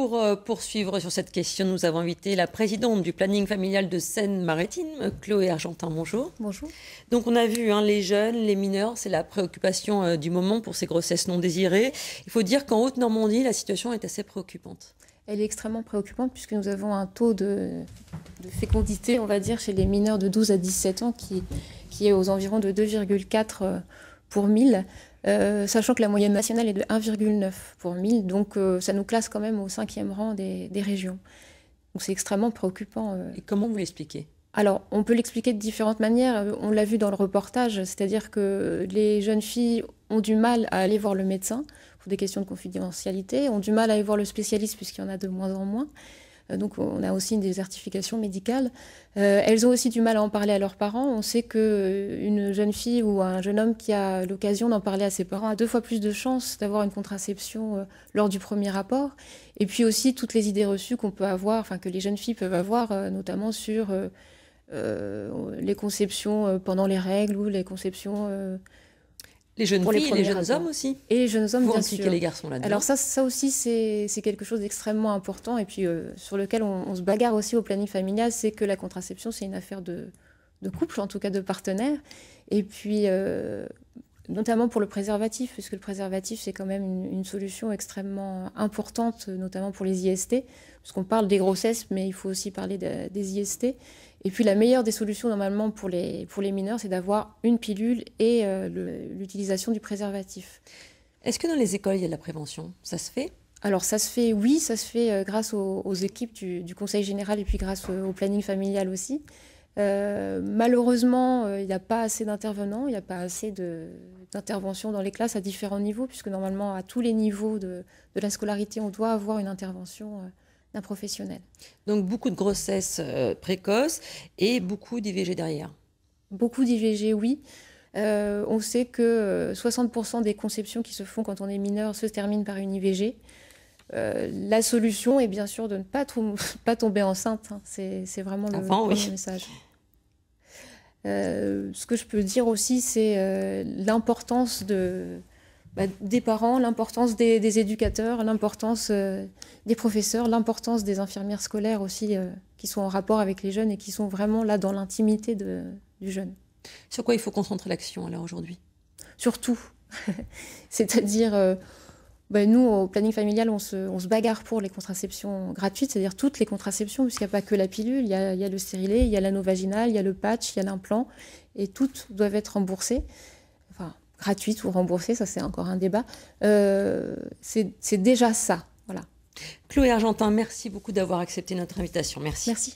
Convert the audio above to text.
pour poursuivre sur cette question, nous avons invité la présidente du planning familial de Seine-Maritime, Chloé Argentin. Bonjour. Bonjour. Donc on a vu les jeunes, les mineurs, c'est la préoccupation du moment pour ces grossesses non désirées. Il faut dire qu'en Haute-Normandie, la situation est assez préoccupante. Elle est extrêmement préoccupante puisque nous avons un taux de fécondité, on va dire, chez les mineurs de 12 à 17 ans qui est aux environs de 2,4 pour 1000. Sachant que la moyenne nationale est de 1,9 pour 1000, donc ça nous classe quand même au 5e rang des régions. Donc c'est extrêmement préoccupant. Et comment vous l'expliquez ? Alors, on peut l'expliquer de différentes manières. On l'a vu dans le reportage, c'est-à-dire que les jeunes filles ont du mal à aller voir le médecin pour des questions de confidentialité, ont du mal à aller voir le spécialiste puisqu'il y en a de moins en moins. Donc on a aussi une désertification médicale. Elles ont aussi du mal à en parler à leurs parents. On sait qu'une jeune fille ou un jeune homme qui a l'occasion d'en parler à ses parents a 2 fois plus de chances d'avoir une contraception lors du premier rapport. Et puis aussi toutes les idées reçues qu'on peut avoir, enfin que les jeunes filles peuvent avoir, notamment sur les conceptions pendant les règles ou les conceptions... les jeunes filles et les jeunes hommes aussi. Et les jeunes hommes, bien sûr. Impliquer les garçons là-dedans. Alors ça aussi, c'est quelque chose d'extrêmement important et puis sur lequel on se bagarre aussi au planning familial, c'est que la contraception, c'est une affaire de couple, en tout cas de partenaires. Et puis, notamment pour le préservatif, puisque le préservatif, c'est quand même une solution extrêmement importante, notamment pour les IST, parce qu'on parle des grossesses, mais il faut aussi parler des IST. Et puis la meilleure des solutions normalement pour les mineurs, c'est d'avoir une pilule et l'utilisation du préservatif. Est-ce que dans les écoles, il y a de la prévention ? Ça se fait ? Alors ça se fait, oui, ça se fait grâce aux équipes du Conseil général et puis grâce au planning familial aussi. Malheureusement, il n'y a pas assez d'intervenants, il n'y a pas assez d'intervention dans les classes à différents niveaux, puisque normalement à tous les niveaux de la scolarité, on doit avoir une intervention d'un professionnel. Donc beaucoup de grossesses précoces et beaucoup d'IVG derrière. Beaucoup d'IVG, oui. On sait que 60% des conceptions qui se font quand on est mineur se terminent par une IVG. La solution est bien sûr de ne pas tomber enceinte. Hein. C'est vraiment le premier message. Ce que je peux dire aussi, c'est l'importance des parents, l'importance des éducateurs, l'importance des professeurs, l'importance des infirmières scolaires aussi, qui sont en rapport avec les jeunes et qui sont vraiment là dans l'intimité du jeune. Sur quoi il faut concentrer l'action alors aujourd'hui ? Sur tout. C'est-à-dire, nous, au planning familial, on se bagarre pour les contraceptions gratuites, c'est-à-dire toutes les contraceptions, puisqu'il n'y a pas que la pilule, il y a le stérilet, il y a l'anneau vaginal, il y a le patch, il y a l'implant, et toutes doivent être remboursées. Enfin, gratuites ou remboursées, ça c'est encore un débat. C'est déjà ça, voilà. Chloé Argentin, merci beaucoup d'avoir accepté notre invitation. Merci. Merci.